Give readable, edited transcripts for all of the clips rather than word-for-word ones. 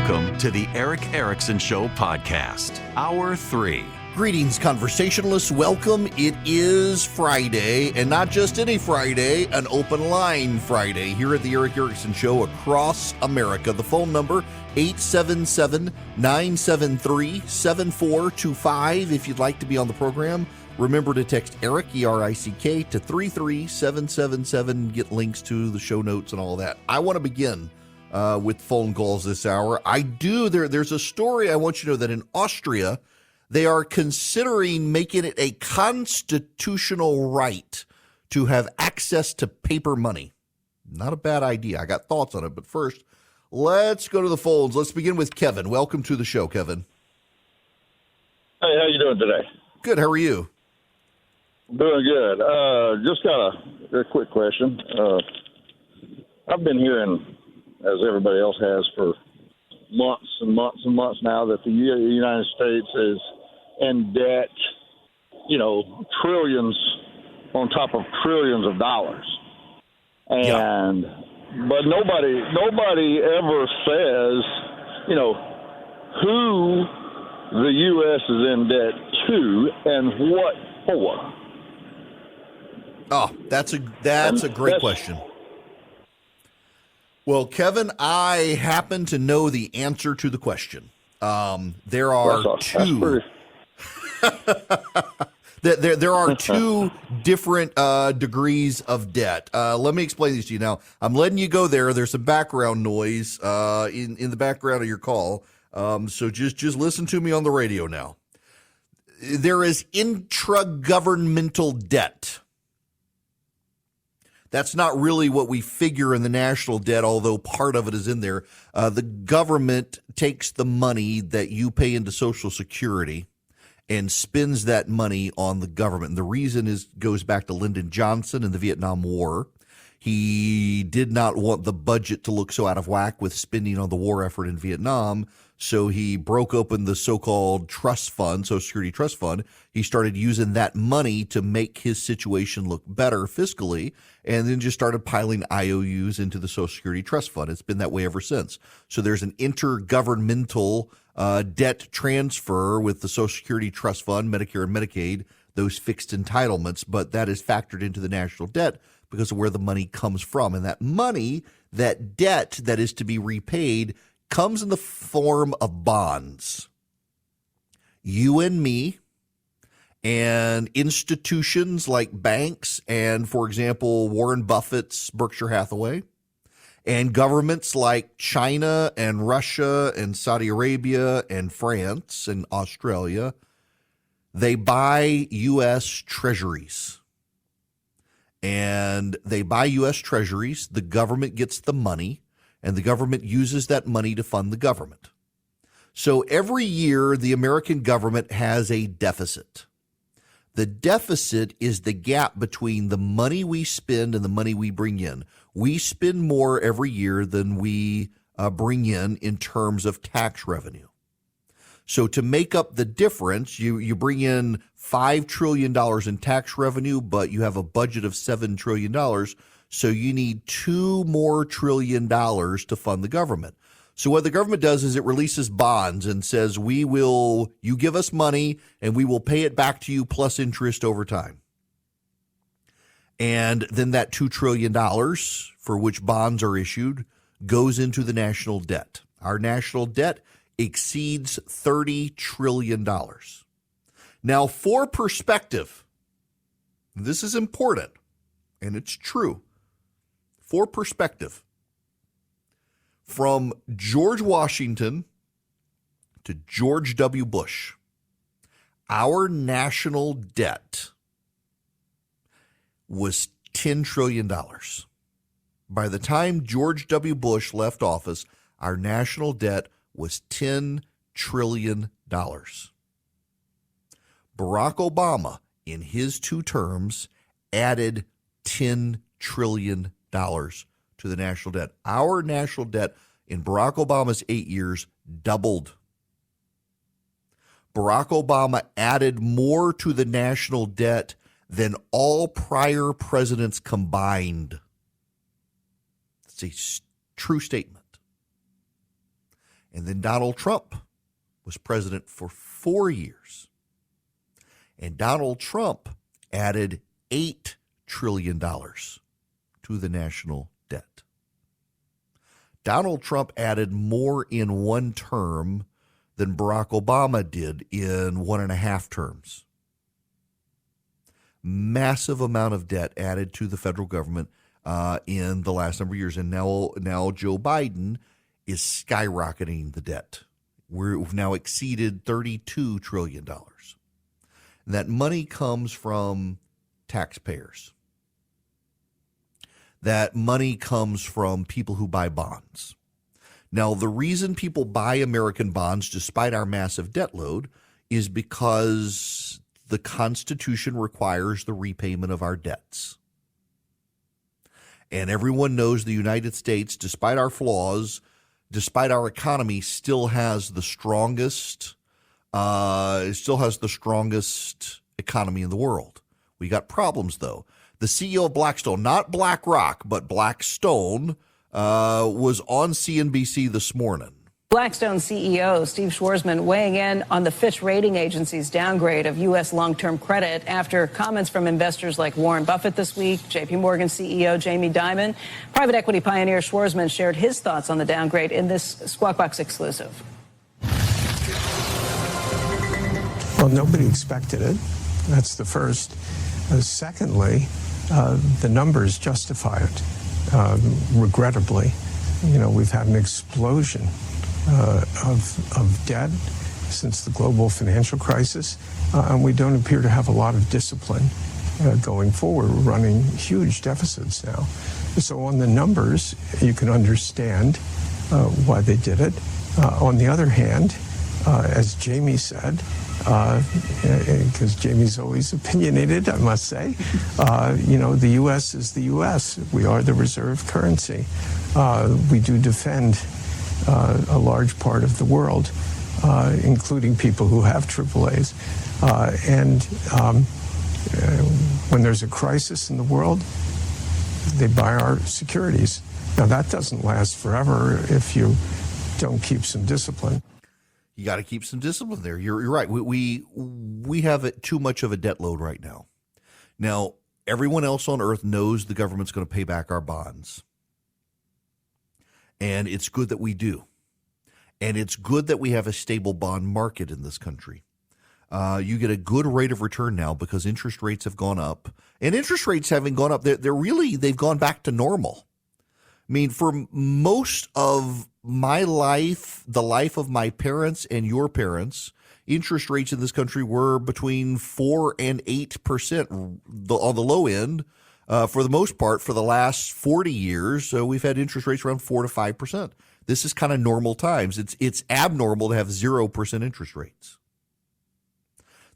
Welcome to the Eric Erickson Show podcast, Hour 3. Greetings, conversationalists. Welcome. It is Friday, and not just any Friday, an open line Friday here at the Eric Erickson Show across America. The phone number, 877-973-7425. If you'd like to be on the program, remember to text Eric, E-R-I-C-K, to 33777. Get links to the show notes and all that. I want to begin with phone calls this hour. There's a story I want you to know that in Austria, they are considering making it a constitutional right to have access to paper money. Not a bad idea. I got thoughts on it. But first, let's go to the phones. Let's begin with Kevin. Welcome to the show, Kevin. Hey, how you doing today? Good. How are you? Doing good. Just got a quick question. I've been hearing, as everybody else has, for months and months and months now, that the United States is in debt, trillions on top of trillions of dollars. And but nobody ever says, who the U.S. is in debt to and what for. Oh, that's a great question. Well, Kevin, I happen to know the answer to the question. There are two. There are two different degrees of debt. Let me explain these to you. Now, I'm letting you go there. There's some background noise in the background of your call. So just listen to me on the radio now. There is intragovernmental debt. That's not really what we figure in the national debt, although part of it is in there. The government takes the money that you pay into Social Security and spends that money on the government. And the reason goes back to Lyndon Johnson and the Vietnam War. He did not want the budget to look so out of whack with spending on the war effort in Vietnam, so he broke open the so-called trust fund, Social Security Trust Fund. He started using that money to make his situation look better fiscally, and then just started piling IOUs into the Social Security Trust Fund. It's been that way ever since. So there's an intergovernmental debt transfer with the Social Security Trust Fund, Medicare and Medicaid, those fixed entitlements, but that is factored into the national debt because of where the money comes from. And that money, that debt that is to be repaid, comes in the form of bonds. You and me and institutions like banks and, for example, Warren Buffett's Berkshire Hathaway, and governments like China and Russia and Saudi Arabia and France and Australia, they buy U.S. treasuries. And they buy U.S. treasuries. The government gets the money, and the government uses that money to fund the government. So every year, the American government has a deficit. The deficit is the gap between the money we spend and the money we bring in. We spend more every year than we bring in terms of tax revenue. So to make up the difference, you bring in $5 trillion in tax revenue, but you have a budget of $7 trillion. So you need $2 more trillion to fund the government. So what the government does is it releases bonds and says, you give us money and we will pay it back to you plus interest over time. And then that $2 trillion for which bonds are issued goes into the national debt. Our national debt exceeds $30 trillion. Now, for perspective, this is important and it's true. For perspective, from George Washington to George W. Bush, our national debt was $10 trillion. By the time George W. Bush left office, our national debt was $10 trillion. Barack Obama, in his 2 terms, added $10 trillion to the national debt. Our national debt in Barack Obama's 8 years doubled. Barack Obama added more to the national debt than all prior presidents combined. It's a true statement. And then Donald Trump was president for 4 years. And Donald Trump added $8 trillion to the national debt. Donald Trump added more in one term than Barack Obama did in 1.5 terms. Massive amount of debt added to the federal government in the last number of years. And now Joe Biden is skyrocketing the debt. We've now exceeded $32 trillion. And that money comes from taxpayers. That money comes from people who buy bonds. Now, the reason people buy American bonds, despite our massive debt load, is because the Constitution requires the repayment of our debts. And everyone knows the United States, despite our flaws, despite our economy, still has the strongest economy in the world. We got problems, though. The CEO of Blackstone, not BlackRock, but Blackstone, was on CNBC this morning. Blackstone CEO Steve Schwarzman weighing in on the Fitch rating agency's downgrade of U.S. long-term credit after comments from investors like Warren Buffett this week, JP Morgan CEO Jamie Dimon. Private equity pioneer Schwarzman shared his thoughts on the downgrade in this Squawk Box exclusive. Well, nobody expected it. That's the first. Secondly, the numbers justify it. Regrettably, we've had an explosion of debt since the global financial crisis, and we don't appear to have a lot of discipline going forward. We're running huge deficits now. So on the numbers, you can understand why they did it. On the other hand, as Jamie said, because Jamie's always opinionated, I must say, the U.S. is the U.S. We are the reserve currency. We do defend a large part of the world, including people who have AAAs. When there's a crisis in the world, they buy our securities. Now, that doesn't last forever if you don't keep some discipline. You got to keep some discipline there. You're right. We have too much of a debt load right now. Now, everyone else on earth knows the government's going to pay back our bonds. And it's good that we do. And it's good that we have a stable bond market in this country. You get a good rate of return now because interest rates have gone up. And interest rates having gone up, they've gone back to normal. I mean, for most of my life, the life of my parents and your parents, interest rates in this country were between 4 and 8% on the low end. For the most part, for the last 40 years, we've had interest rates around 4 to 5%. This is kind of normal times. It's abnormal to have 0% interest rates.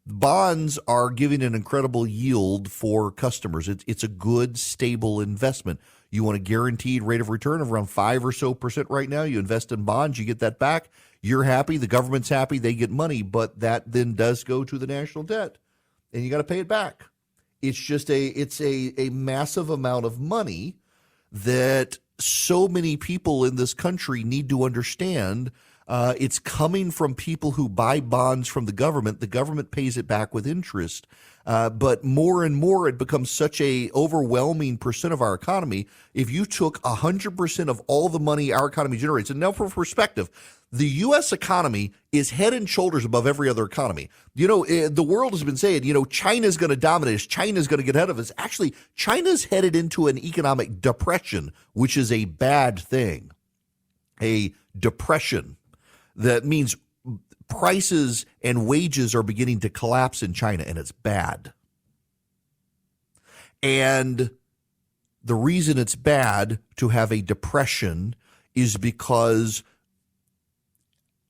Bonds are giving an incredible yield for customers. It's a good, stable investment. You want a guaranteed rate of return of around 5% or so right now. You invest in bonds, you get that back. You're happy. The government's happy. They get money, but that then does go to the national debt, and you got to pay it back. It's just a massive amount of money that so many people in this country need to understand. It's coming from people who buy bonds from the government. The government pays it back with interest. But more and more, it becomes such a overwhelming percent of our economy. If you took 100% of all the money our economy generates, and now for perspective, the U.S. economy is head and shoulders above every other economy. The world has been saying, China's going to dominate us. China's going to get ahead of us. Actually, China's headed into an economic depression, which is a bad thing. A depression that means prices and wages are beginning to collapse in China, and it's bad. And the reason it's bad to have a depression is because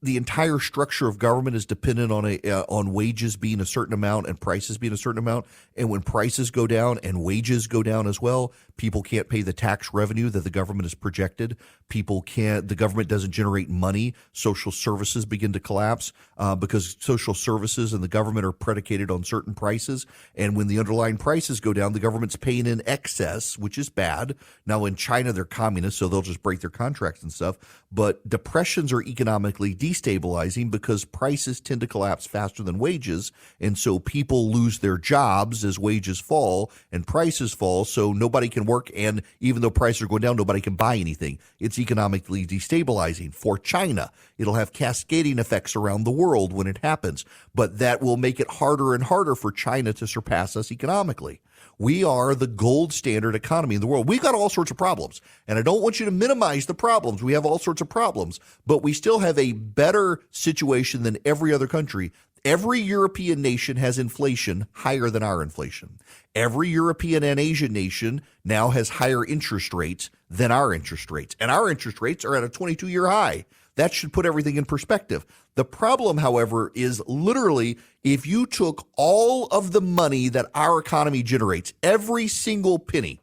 the entire structure of government is dependent on wages being a certain amount and prices being a certain amount. And when prices go down and wages go down as well, people can't pay the tax revenue that the government has projected. The government doesn't generate money. Social services begin to collapse because social services and the government are predicated on certain prices. And when the underlying prices go down, the government's paying in excess, which is bad. Now in China, they're communists, so they'll just break their contracts and stuff. But depressions are economically destabilizing because prices tend to collapse faster than wages. And so people lose their jobs as wages fall and prices fall. So nobody can work. And even though prices are going down, nobody can buy anything. It's economically destabilizing for China. It'll have cascading effects around the world when it happens. But that will make it harder and harder for China to surpass us economically. We are the gold standard economy in the world. We've got all sorts of problems, and I don't want you to minimize the problems. We have all sorts of problems, but we still have a better situation than every other country. Every European nation has inflation higher than our inflation. Every European and Asian nation now has higher interest rates than our interest rates, and our interest rates are at a 22-year high. That should put everything in perspective. The problem, however, is literally if you took all of the money that our economy generates, every single penny,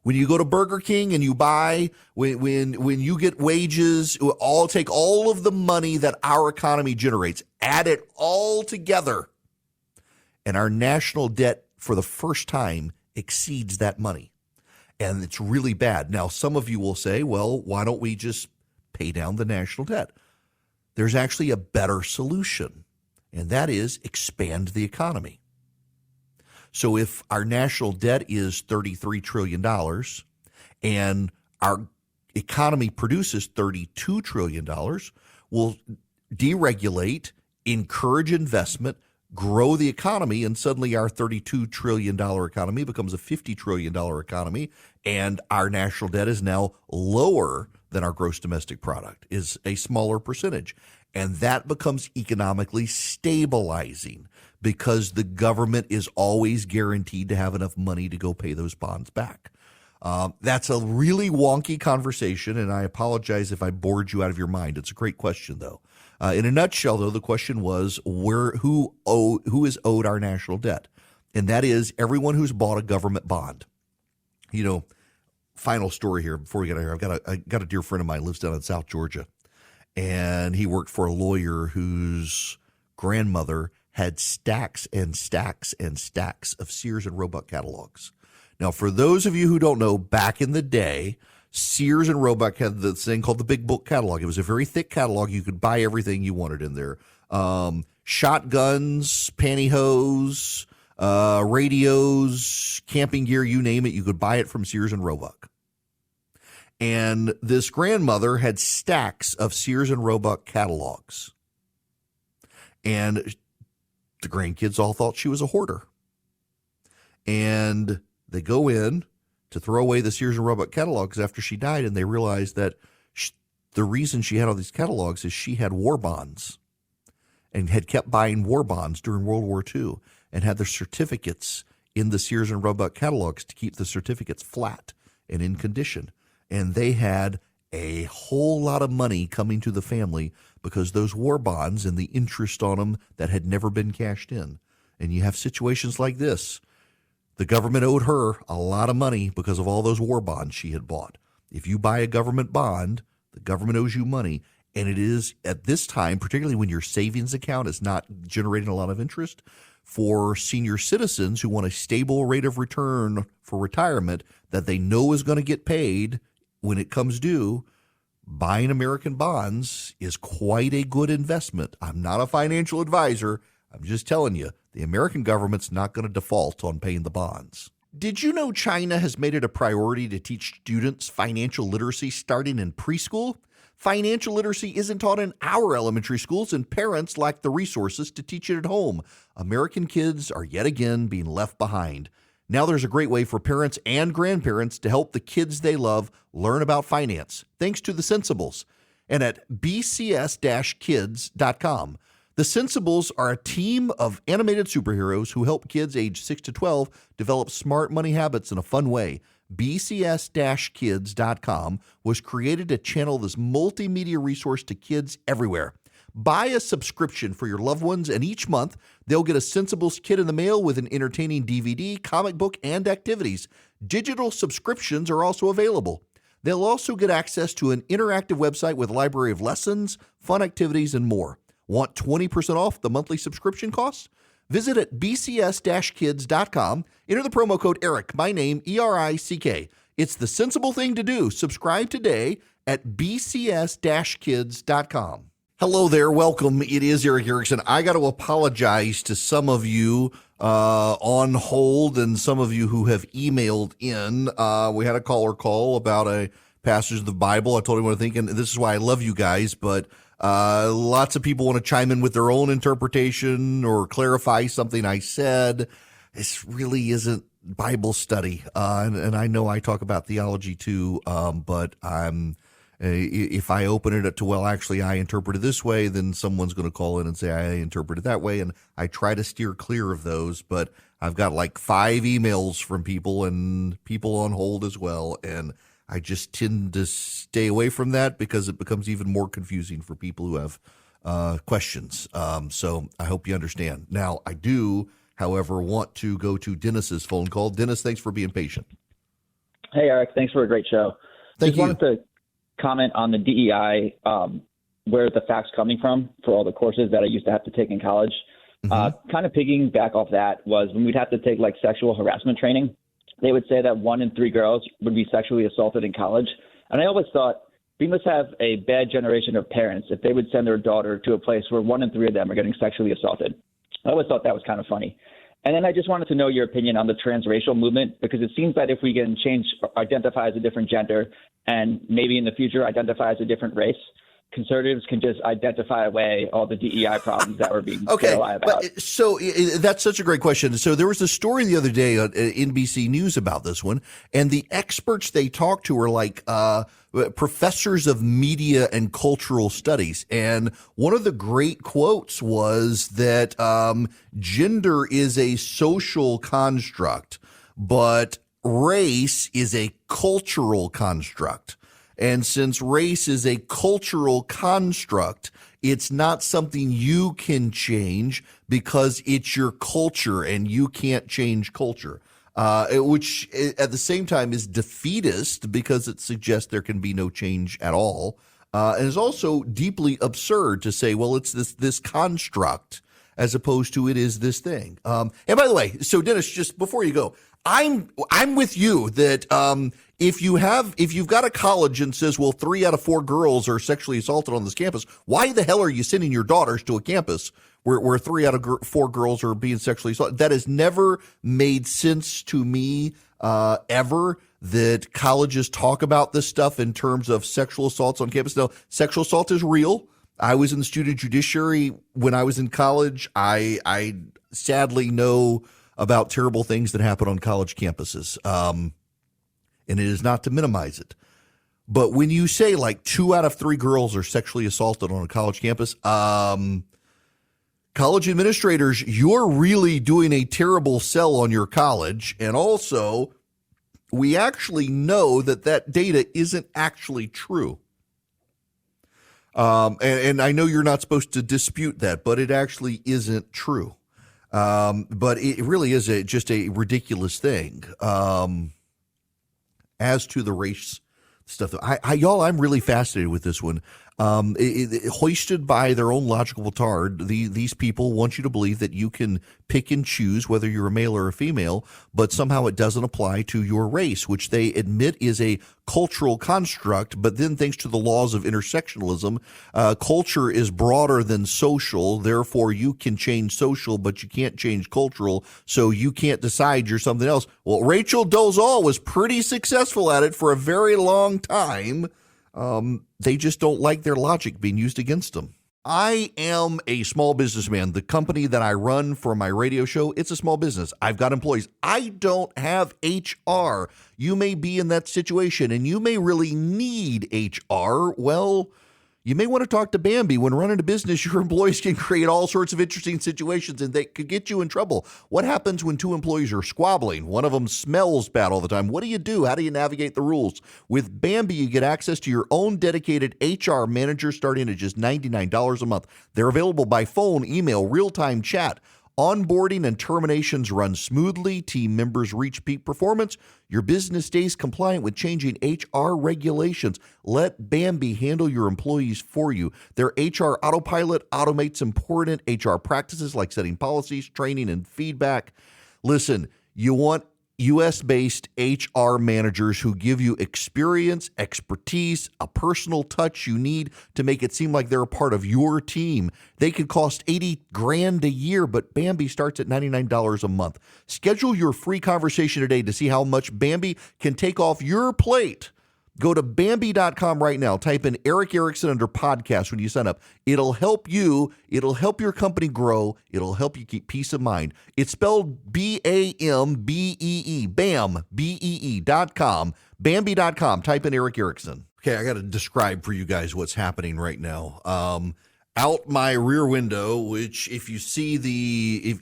when you go to Burger King and you buy, when you get wages, take all of the money that our economy generates, add it all together, and our national debt for the first time exceeds that money. And it's really bad. Now, some of you will say, well, why don't we just pay down the national debt? There's actually a better solution, and that is expand the economy. So if our national debt is $33 trillion and our economy produces $32 trillion, we'll deregulate, encourage investment, grow the economy, and suddenly our $32 trillion economy becomes a $50 trillion economy, and our national debt is now lower than our gross domestic product, is a smaller percentage. And that becomes economically stabilizing because the government is always guaranteed to have enough money to go pay those bonds back. That's a really wonky conversation, and I apologize if I bored you out of your mind. It's a great question, though. In a nutshell, though, the question was who is owed our national debt, and that is everyone who's bought a government bond. You know, final story here before we get out of here. I got a dear friend of mine who lives down in South Georgia, and he worked for a lawyer whose grandmother had stacks and stacks and stacks of Sears and Roebuck catalogs. Now, for those of you who don't know, back in the day, Sears and Roebuck had this thing called the Big Book catalog. It was a very thick catalog. You could buy everything you wanted in there. Shotguns, pantyhose, radios, camping gear, you name it. You could buy it from Sears and Roebuck. And this grandmother had stacks of Sears and Roebuck catalogs. And the grandkids all thought she was a hoarder. And they go in to throw away the Sears and Roebuck catalogs after she died, and they realized that the reason she had all these catalogs is she had war bonds and had kept buying war bonds during World War II and had their certificates in the Sears and Roebuck catalogs to keep the certificates flat and in condition. And they had a whole lot of money coming to the family because those war bonds and the interest on them that had never been cashed in. And you have situations like this. The government owed her a lot of money because of all those war bonds she had bought. If you buy a government bond, the government owes you money. And it is at this time, particularly when your savings account is not generating a lot of interest, for senior citizens who want a stable rate of return for retirement that they know is going to get paid when it comes due, buying American bonds is quite a good investment. I'm not a financial advisor. I'm just telling you, the American government's not going to default on paying the bonds. Did you know China has made it a priority to teach students financial literacy starting in preschool? Financial literacy isn't taught in our elementary schools, and parents lack the resources to teach it at home. American kids are yet again being left behind. Now there's a great way for parents and grandparents to help the kids they love learn about finance, thanks to The Sensibles, and at bcs-kids.com. The Sensibles are a team of animated superheroes who help kids age 6 to 12 develop smart money habits in a fun way. bcs-kids.com was created to channel this multimedia resource to kids everywhere. Buy a subscription for your loved ones, and each month they'll get a Sensibles kit in the mail with an entertaining DVD, comic book, and activities. Digital subscriptions are also available. They'll also get access to an interactive website with a library of lessons, fun activities, and more. Want 20% off the monthly subscription costs? Visit at bcs-kids.com. Enter the promo code ERIC, my name, ERICK. It's the sensible thing to do. Subscribe today at bcs-kids.com. Hello there. Welcome. It is Eric Erickson. I got to apologize to some of you on hold and some of you who have emailed in. We had a caller call about a passage of the Bible. I told him what I think, and this is why I love you guys, but lots of people want to chime in with their own interpretation or clarify something I said. This really isn't Bible study, and I know I talk about theology too, but if I open it up to, well, actually, I interpret it this way, then someone's going to call in and say, I interpret it that way. And I try to steer clear of those, but I've got like 5 emails from people and people on hold as well. And I just tend to stay away from that because it becomes even more confusing for people who have questions. So I hope you understand. Now, I do, however, want to go to Dennis's phone call. Dennis, thanks for being patient. Hey, Eric. Thanks for a great show. Thank you. Wanted to comment on the DEI, where the facts coming from for all the courses that I used to have to take in college. Kind of pigging back off that was when we'd have to take like sexual harassment training, they would say that 1 in 3 girls would be sexually assaulted in college. And I always thought we must have a bad generation of parents if they would send their daughter to a place where 1 in 3 of them are getting sexually assaulted. I always thought that was kind of funny. And then I just wanted to know your opinion on the transracial movement, because it seems that if we can identify as a different gender and maybe in the future identify as a different race, conservatives can just identify away all the DEI problems that we're being lie about. So that's such a great question. So there was a story the other day on NBC News about this one, and the experts they talked to were like professors of media and cultural studies. And one of the great quotes was that gender is a social construct, but race is a cultural construct. And since race is a cultural construct, it's not something you can change because it's your culture and you can't change culture, which at the same time is defeatist because it suggests there can be no change at all. And is also deeply absurd to say, well, it's this construct as opposed to it is this thing. And by the way, so Dennis, just before you go, I'm with you that if you've got a college and says, well, 3 out of 4 girls are sexually assaulted on this campus, why the hell are you sending your daughters to a campus where 3 out of 4 girls are being sexually assaulted? That has never made sense to me ever, that colleges talk about this stuff in terms of sexual assaults on campus. Now, sexual assault is real. I was in the student judiciary when I was in college. I sadly know about terrible things that happen on college campuses. And it is not to minimize it. But when you say like 2 out of 3 girls are sexually assaulted on a college campus, college administrators, you're really doing a terrible sell on your college. And also, we actually know that data isn't actually true. And I know you're not supposed to dispute that, but it actually isn't true. But it really is just a ridiculous thing. As to the race stuff, y'all, I'm really fascinated with this one. Hoisted by their own logical petard, these people want you to believe that you can pick and choose whether you're a male or a female, but somehow it doesn't apply to your race, which they admit is a cultural construct. But then, thanks to the laws of intersectionalism, culture is broader than social. Therefore, you can change social, but you can't change cultural. So you can't decide you're something else. Well, Rachel Dolezal was pretty successful at it for a very long time. They just don't like their logic being used against them. I am a small businessman. The company that I run for my radio show, it's a small business. I've got employees. I don't have HR. You may be in that situation and you may really need HR. Well, you may want to talk to Bambi. When running a business, your employees can create all sorts of interesting situations and they could get you in trouble. What happens when two employees are squabbling? One of them smells bad all the time. What do you do? How do you navigate the rules? With Bambi, you get access to your own dedicated HR manager starting at just $99 a month. They're available by phone, email, real-time chat. Onboarding and terminations run smoothly. Team members reach peak performance. Your business stays compliant with changing HR regulations. Let Bambi handle your employees for you. Their HR autopilot automates important HR practices like setting policies, training, and feedback. Listen, you want U.S.-based HR managers who give you experience, expertise, a personal touch you need to make it seem like they're a part of your team. They could cost $80,000 a year, but Bambi starts at $99 a month. Schedule your free conversation today to see how much Bambi can take off your plate. Go to Bambi.com right now. Type in Eric Erickson under podcast when you sign up. It'll help you. It'll help your company grow. It'll help you keep peace of mind. It's spelled B-A-M-B-E-E. BAM, B-E-E.com. Bambi.com. Type in Eric Erickson. Okay, I got to describe for you guys what's happening right now. Out my rear window, which if you see the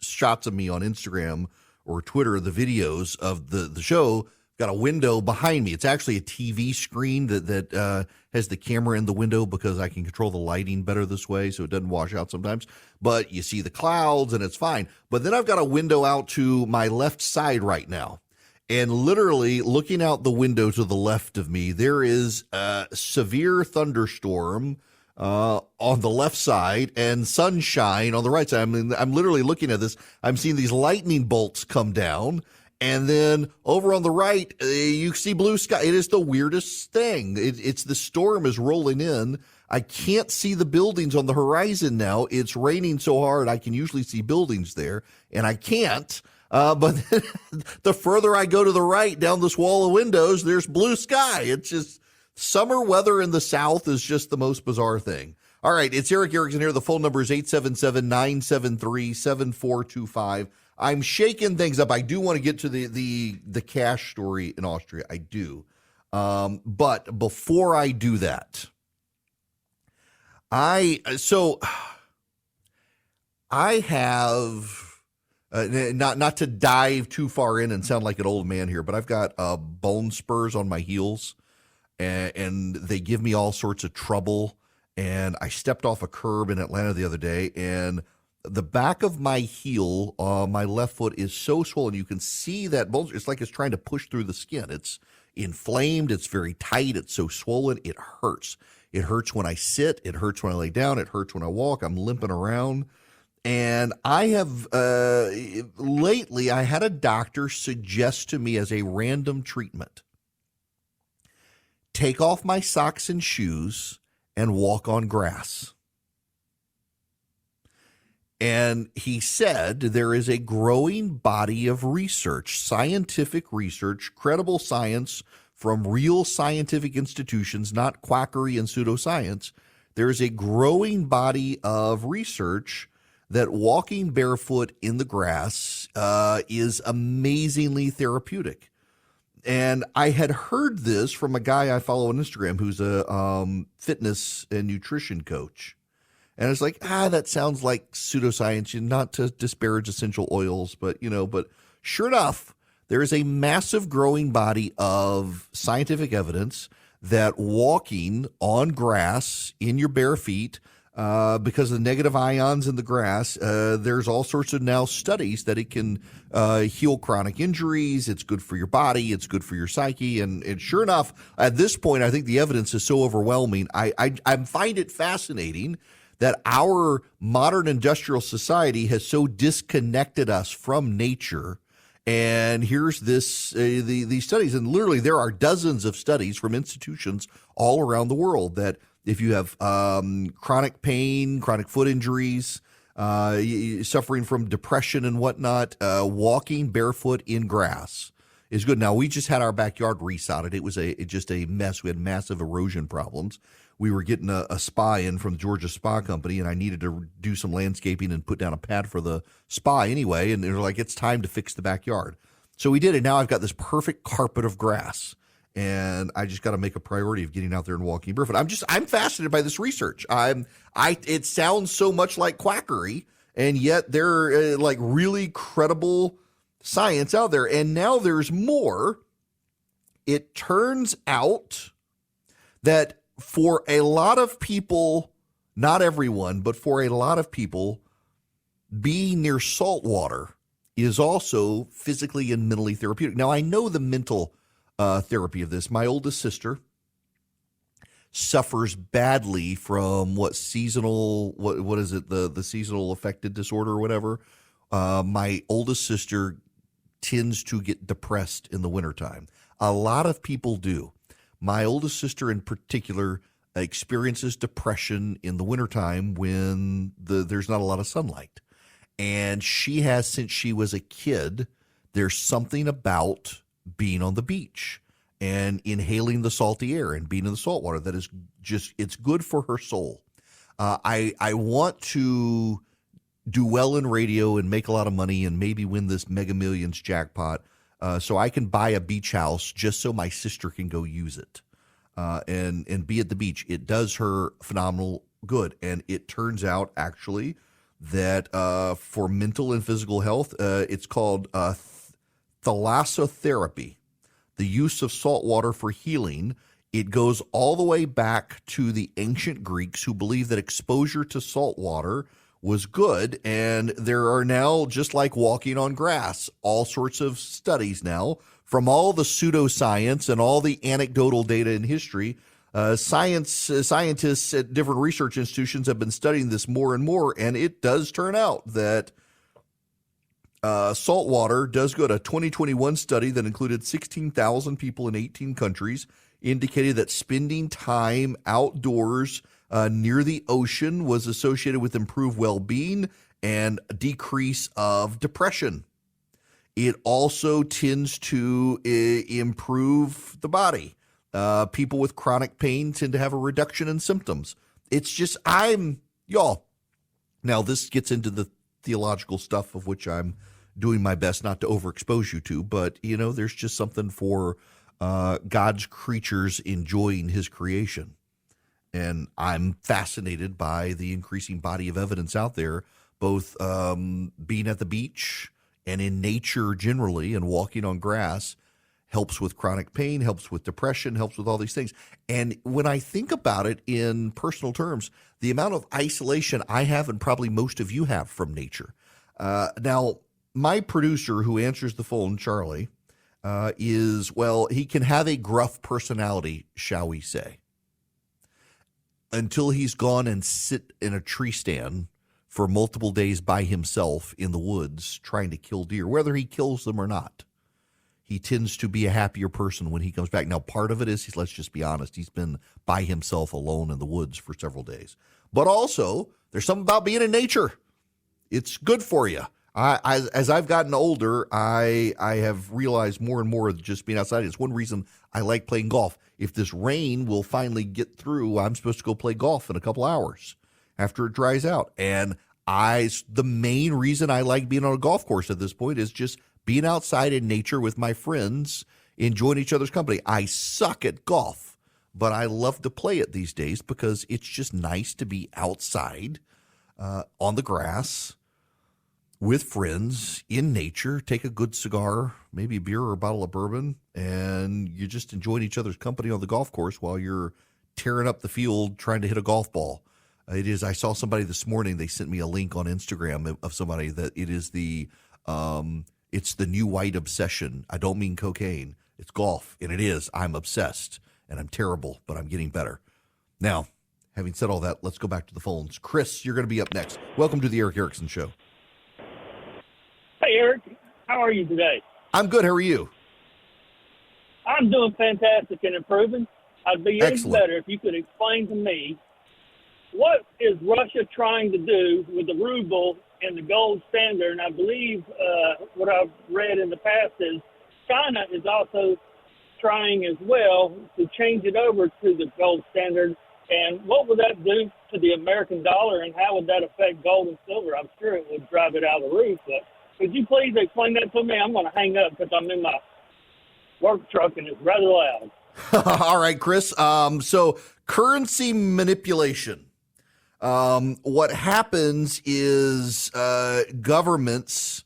shots of me on Instagram or Twitter, the videos of the show, got a window behind me. It's actually a TV screen that has the camera in the window because I can control the lighting better this way so it doesn't wash out sometimes. But you see the clouds and it's fine. But then I've got a window out to my left side right now. And literally looking out the window to the left of me, there is a severe thunderstorm on the left side and sunshine on the right side. I mean, I'm literally looking at this. I'm seeing these lightning bolts come down. And then over on the right, you see blue sky. It is the weirdest thing. It's the storm is rolling in. I can't see the buildings on the horizon now. It's raining so hard I can usually see buildings there, and I can't. But the further I go to the right down this wall of windows, there's blue sky. It's just summer weather in the South is just the most bizarre thing. All right, it's Eric Erickson here. The phone number is 877-973-7425. I'm shaking things up. I do want to get to the cash story in Austria. I do. But before I do that, I have not to dive too far in and sound like an old man here, but I've got bone spurs on my heels, and they give me all sorts of trouble. And I stepped off a curb in Atlanta the other day, and the back of my heel, my left foot, is so swollen. You can see that bone. It's like it's trying to push through the skin. It's inflamed. It's very tight. It's so swollen. It hurts. It hurts when I sit. It hurts when I lay down. It hurts when I walk. I'm limping around. And I have lately, I had a doctor suggest to me as a random treatment, take off my socks and shoes and walk on grass. And he said there is a growing body of research, scientific research, credible science from real scientific institutions, not quackery and pseudoscience. There is a growing body of research that walking barefoot in the grass is amazingly therapeutic. And I had heard this from a guy I follow on Instagram who's a fitness and nutrition coach. And it's like, that sounds like pseudoscience, not to disparage essential oils, but sure enough, there is a massive growing body of scientific evidence that walking on grass in your bare feet, because of the negative ions in the grass, there's all sorts of now studies that it can heal chronic injuries. It's good for your body. It's good for your psyche. And sure enough, at this point, I think the evidence is so overwhelming. I find it fascinating that our modern industrial society has so disconnected us from nature. And here's these studies, and literally there are dozens of studies from institutions all around the world that if you have chronic pain, chronic foot injuries, suffering from depression and whatnot, walking barefoot in grass is good. Now, we just had our backyard resodded. It was just a mess. We had massive erosion problems. We were getting a spa in from the Georgia Spa Company, and I needed to do some landscaping and put down a pad for the spa anyway. And they're like, it's time to fix the backyard. So we did it. Now I've got this perfect carpet of grass. and I just got to make a priority of getting out there and walking barefoot. I'm fascinated by this research. It sounds so much like quackery, and yet there are like really credible science out there. And now there's more. It turns out that for a lot of people, not everyone, but for a lot of people, being near salt water is also physically and mentally therapeutic. Now, I know the mental therapy of this. My oldest sister suffers badly from what is it, the seasonal affected disorder or whatever. My oldest sister tends to get depressed in the wintertime. A lot of people do. My oldest sister in particular experiences depression in the wintertime when there's not a lot of sunlight. And she has, since she was a kid, there's something about being on the beach and inhaling the salty air and being in the salt water that is just, it's good for her soul. I want to do well in radio and make a lot of money and maybe win this Mega Millions jackpot so I can buy a beach house just so my sister can go use it and be at the beach. It does her phenomenal good. And it turns out actually that for mental and physical health, it's called thalassotherapy, the use of salt water for healing. It goes all the way back to the ancient Greeks who believed that exposure to salt water was good. And there are now, just like walking on grass, all sorts of studies now from all the pseudoscience and all the anecdotal data in history. Scientists at different research institutions have been studying this more and more, and it does turn out that salt water does good. A 2021 study that included 16,000 people in 18 countries indicated that spending time outdoors near the ocean was associated with improved well-being and a decrease of depression. It also tends to improve the body. People with chronic pain tend to have a reduction in symptoms. It's just, y'all. Now, this gets into the theological stuff of which I'm doing my best not to overexpose you to, but, there's just something for God's creatures enjoying his creation. And I'm fascinated by the increasing body of evidence out there, both being at the beach and in nature generally and walking on grass helps with chronic pain, helps with depression, helps with all these things. And when I think about it in personal terms, the amount of isolation I have and probably most of you have from nature. Now, my producer who answers the phone, Charlie, he can have a gruff personality, shall we say, until he's gone and sit in a tree stand for multiple days by himself in the woods trying to kill deer, whether he kills them or not. He tends to be a happier person when he comes back. Now, part of it is, let's just be honest, he's been by himself alone in the woods for several days. But also, there's something about being in nature. It's good for you. As I've gotten older, I have realized more and more of just being outside. It's one reason I like playing golf. If this rain will finally get through, I'm supposed to go play golf in a couple hours after it dries out. And the main reason I like being on a golf course at this point is just being outside in nature with my friends, enjoying each other's company. I suck at golf, but I love to play it these days because it's just nice to be outside on the grass with friends in nature, take a good cigar, maybe a beer or a bottle of bourbon, and you're just enjoying each other's company on the golf course while you're tearing up the field trying to hit a golf ball. I saw somebody this morning, they sent me a link on Instagram of somebody that it is it's the new white obsession. I don't mean cocaine. It's golf, and it is. I'm obsessed, and I'm terrible, but I'm getting better. Now, having said all that, let's go back to the phones. Chris, you're going to be up next. Welcome to the Eric Erickson Show. Hey, Eric. How are you today? I'm good. How are you? I'm doing fantastic and improving. I'd be even Excellent. better if you could explain to me what is Russia trying to do with the ruble and the gold standard. And I believe what I've read in the past is China is also trying as well to change it over to the gold standard. And what would that do to the American dollar, and how would that affect gold and silver? I'm sure it would drive it out of the roof. But could you please explain that to me? I'm going to hang up because I'm in my work truck and it's rather loud. All right, Chris. So currency manipulation. What happens is governments,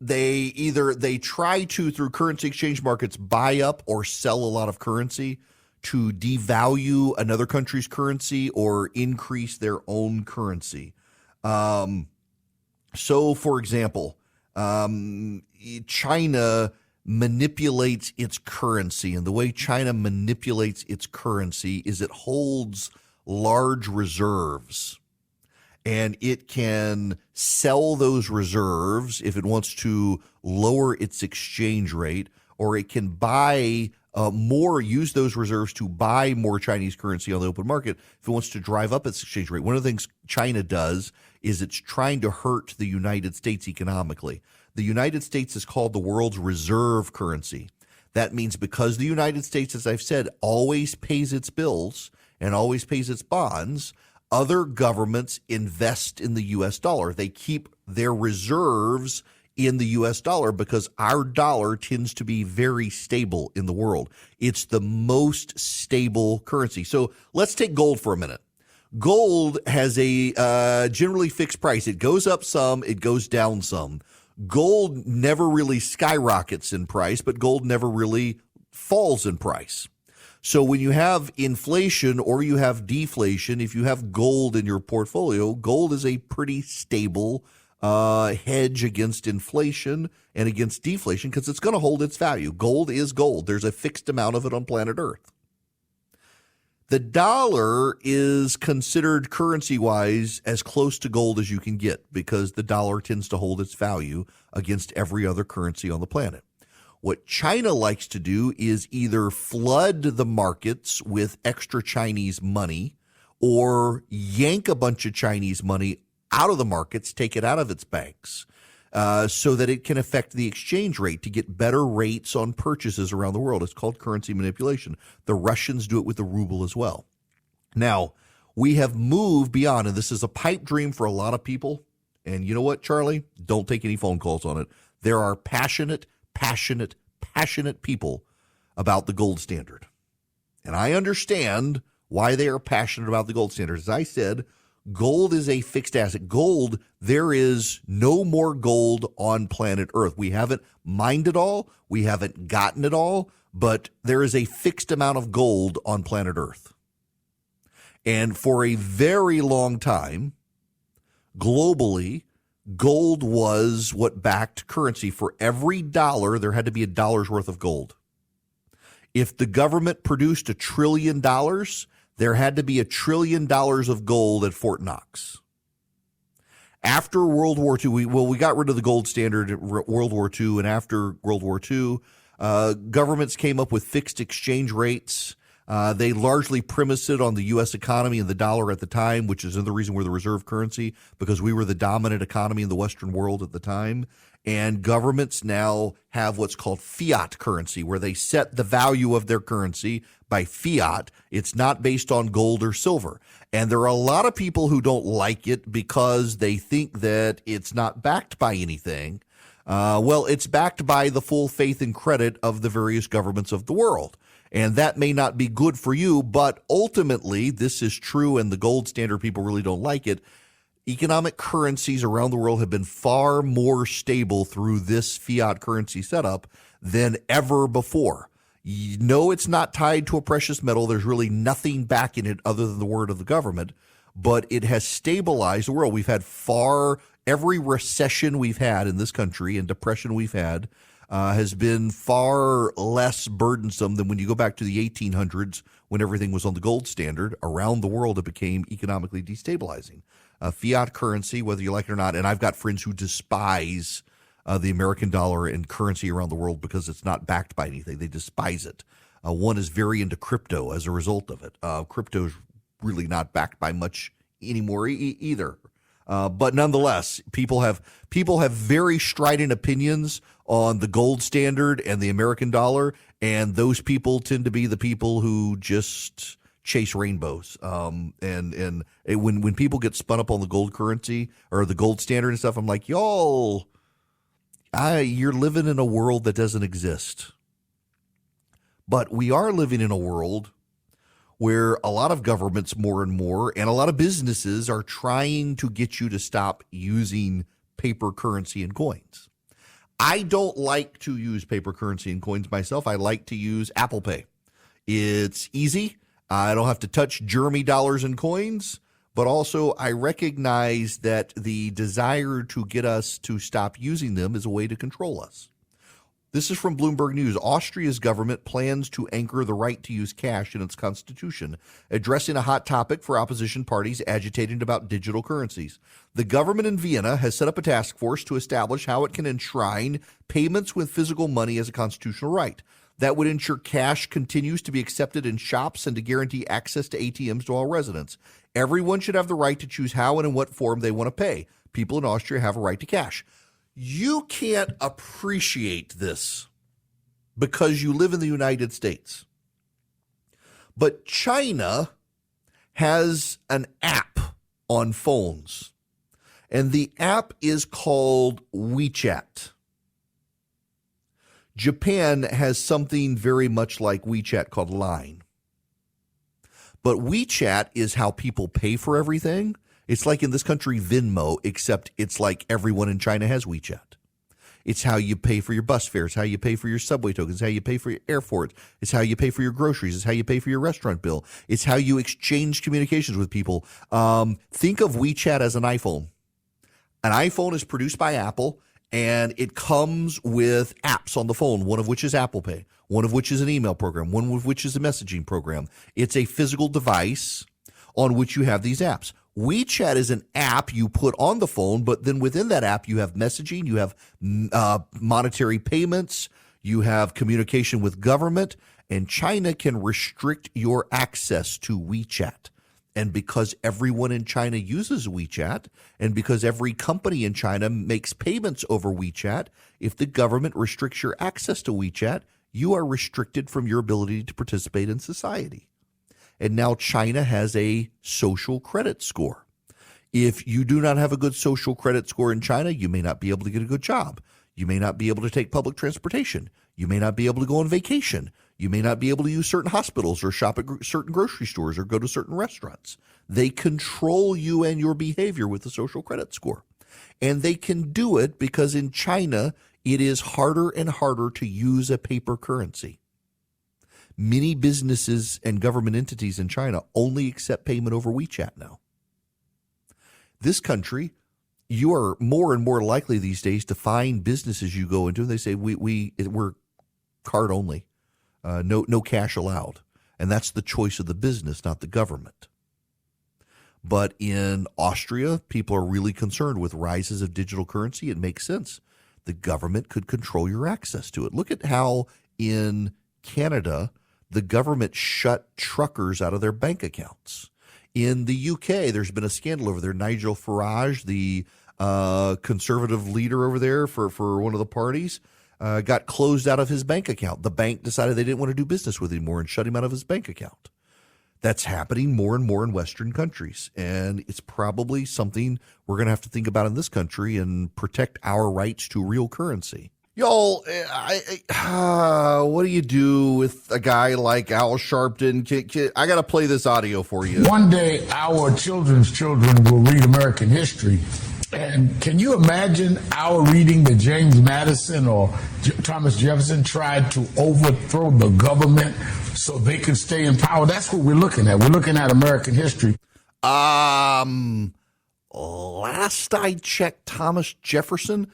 they try to, through currency exchange markets, buy up or sell a lot of currency to devalue another country's currency or increase their own currency. So, for example, China manipulates its currency, and the way China manipulates its currency is it holds large reserves, and it can sell those reserves if it wants to lower its exchange rate, or it can buy use those reserves to buy more Chinese currency on the open market if it wants to drive up its exchange rate. One of the things China does is it's trying to hurt the United States economically. The United States is called the world's reserve currency. That means because the United States, as I've said, always pays its bills and always pays its bonds, other governments invest in the U.S. dollar. They keep their reserves in the U.S. dollar because our dollar tends to be very stable in the world. It's the most stable currency. So let's take gold for a minute. Gold has a generally fixed price. It goes up some, it goes down some. Gold never really skyrockets in price, but gold never really falls in price. So when you have inflation or you have deflation, if you have gold in your portfolio, gold is a pretty stable hedge against inflation and against deflation because it's going to hold its value. Gold is gold. There's a fixed amount of it on planet Earth. The dollar is considered currency-wise as close to gold as you can get because the dollar tends to hold its value against every other currency on the planet. What China likes to do is either flood the markets with extra Chinese money or yank a bunch of Chinese money out of the markets, take it out of its banks, so that it can affect the exchange rate to get better rates on purchases around the world. It's called currency manipulation. The Russians do it with the ruble as well. Now, we have moved beyond, and this is a pipe dream for a lot of people. And you know what, Charlie? Don't take any phone calls on it. There are passionate people about the gold standard. And I understand why they are passionate about the gold standard. As I said, gold is a fixed asset. Gold, there is no more gold on planet Earth. We haven't mined it all. We haven't gotten it all, but there is a fixed amount of gold on planet Earth. And for a very long time, globally, gold was what backed currency. For every dollar, there had to be $1 worth of gold. If the government produced $1 trillion, there had to be $1 trillion of gold at Fort Knox. After World War II, we got rid of the gold standard at World War II, and after World War II, governments came up with fixed exchange rates. They largely premised it on the U.S. economy and the dollar at the time, which is another reason we're the reserve currency, because we were the dominant economy in the Western world at the time. And governments now have what's called fiat currency, where they set the value of their currency by fiat. It's not based on gold or silver. And there are a lot of people who don't like it because they think that it's not backed by anything. Well, it's backed by the full faith and credit of the various governments of the world. And that may not be good for you, but ultimately this is true, and the gold standard people really don't like it. Economic currencies around the world have been far more stable through this fiat currency setup than ever before. No, it's not tied to a precious metal. There's really nothing backing it other than the word of the government, but it has stabilized the world. We've had every recession we've had in this country and depression we've had has been far less burdensome than when you go back to the 1800s when everything was on the gold standard. Around the world, it became economically destabilizing. Fiat currency, whether you like it or not, and I've got friends who despise the American dollar and currency around the world because it's not backed by anything. They despise it. One is very into crypto as a result of it. Crypto is really not backed by much anymore either. But nonetheless, people have very strident opinions on the gold standard and the American dollar, and those people tend to be the people who just chase rainbows. And when people get spun up on the gold currency or the gold standard and stuff, I'm like, y'all, you're living in a world that doesn't exist. But we are living in a world where a lot of governments more and more, and a lot of businesses are trying to get you to stop using paper currency and coins. I don't like to use paper currency and coins myself. I like to use Apple Pay. It's easy. I don't have to touch germy dollars and coins, but also I recognize that the desire to get us to stop using them is a way to control us. This is from Bloomberg News. Austria's government plans to anchor the right to use cash in its constitution, addressing a hot topic for opposition parties agitating about digital currencies. The government in Vienna has set up a task force to establish how it can enshrine payments with physical money as a constitutional right. That would ensure cash continues to be accepted in shops and to guarantee access to ATMs to all residents. Everyone should have the right to choose how and in what form they want to pay. People in Austria have a right to cash. You can't appreciate this because you live in the United States. But China has an app on phones, and the app is called WeChat. Japan has something very much like WeChat called Line. But WeChat is how people pay for everything. It's like in this country, Venmo, except it's like everyone in China has WeChat. It's how you pay for your bus fares, how you pay for your subway tokens, how you pay for your airport. It's how you pay for your groceries. It's how you pay for your restaurant bill. It's how you exchange communications with people. Think of WeChat as an iPhone. An iPhone is produced by Apple, and it comes with apps on the phone, one of which is Apple Pay, one of which is an email program, one of which is a messaging program. It's a physical device on which you have these apps. WeChat is an app you put on the phone, but then within that app, you have messaging, you have monetary payments, you have communication with government, and China can restrict your access to WeChat. And because everyone in China uses WeChat, and because every company in China makes payments over WeChat, if the government restricts your access to WeChat, you are restricted from your ability to participate in society. And now China has a social credit score. If you do not have a good social credit score in China, you may not be able to get a good job. You may not be able to take public transportation. You may not be able to go on vacation. You may not be able to use certain hospitals or shop at certain grocery stores or go to certain restaurants. They control you and your behavior with the social credit score. And they can do it because in China, it is harder and harder to use a paper currency. Many businesses and government entities in China only accept payment over WeChat now. This country, you are more and more likely these days to find businesses you go into and they say we're card only, no cash allowed, and that's the choice of the business, not the government. But in Austria, people are really concerned with rises of digital currency. It makes sense. The government could control your access to it. Look at how in Canada, the government shut truckers out of their bank accounts. In the UK, there's been a scandal over there. Nigel Farage, the conservative leader over there for one of the parties, got closed out of his bank account. The bank decided they didn't want to do business with him anymore and shut him out of his bank account. That's happening more and more in Western countries, and it's probably something we're going to have to think about in this country and protect our rights to real currency. Y'all, what do you do with a guy like Al Sharpton? I got to play this audio for you. One day, our children's children will read American history. And can you imagine our reading that James Madison or Thomas Jefferson tried to overthrow the government so they could stay in power? That's what we're looking at. We're looking at American history. Last I checked, Thomas Jefferson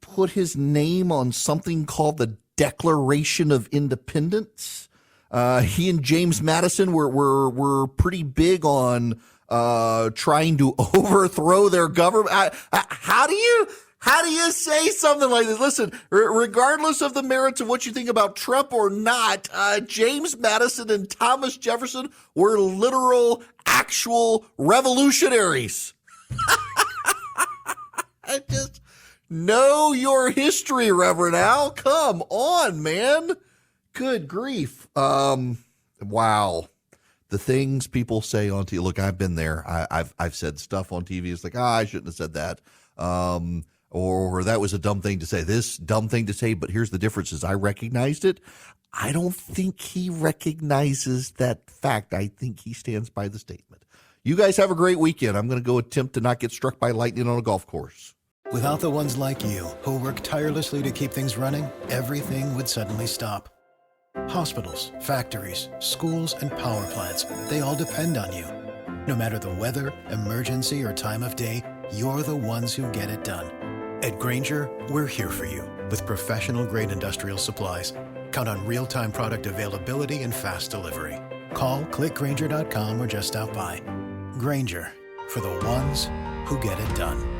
put his name on something called the Declaration of Independence. He and James Madison were pretty big on trying to overthrow their government. How do you say something like this? Listen, regardless of the merits of what you think about Trump or not, James Madison and Thomas Jefferson were literal, actual revolutionaries. I just know your history, Reverend Al. Come on, man. Good grief. Wow. The things people say on TV. Look, I've been there. I've said stuff on TV. It's like, I shouldn't have said that. or that was a dumb thing to say, this dumb thing to say, but here's the difference is I recognized it. I don't think he recognizes that fact. I think he stands by the statement. You guys have a great weekend. I'm going to go attempt to not get struck by lightning on a golf course. Without the ones like you, who work tirelessly to keep things running, everything would suddenly stop. Hospitals, factories, schools, and power plants, they all depend on you. No matter the weather, emergency, or time of day, you're the ones who get it done. At Grainger, we're here for you with professional-grade industrial supplies. Count on real-time product availability and fast delivery. Call, click Grainger.com, or just stop by. Grainger, for the ones who get it done.